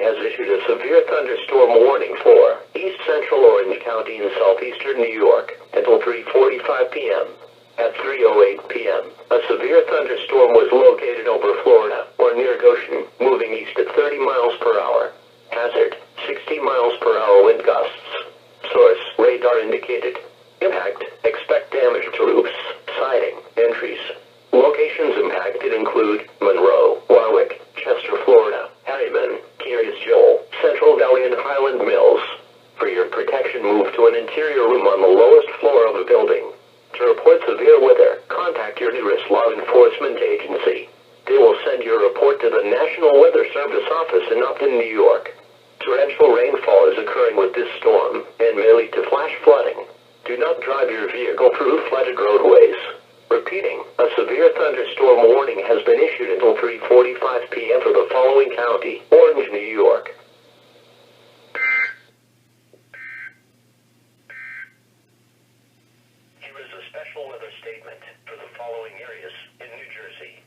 has issued a severe thunderstorm warning for East Central Orange County in southeastern New York until 3:45 p.m. At 3:08 p.m., a severe thunderstorm was located over Florida or near Goshen, moving east at 30 miles per hour. Hazard, 60 miles per hour wind gusts. Source, radar indicated. Impact, expect damage to roofs, siding, and trees. Locations impacted include Monroe, Warwick, Chester, Florida, Harriman, Curious Joel, Central Valley, and Highland Mills. For your protection, move to an interior room on the lowest floor of a building. To report severe weather, contact your nearest law enforcement agency. They will send your report to the National Weather Service office in Upton, New York. Torrential rainfall is occurring with this storm and may lead to flash flooding. Do not drive your vehicle through flooded roadways. Repeating, a severe thunderstorm warning has been issued until 3:45 p.m. for the following county: Orange, New York,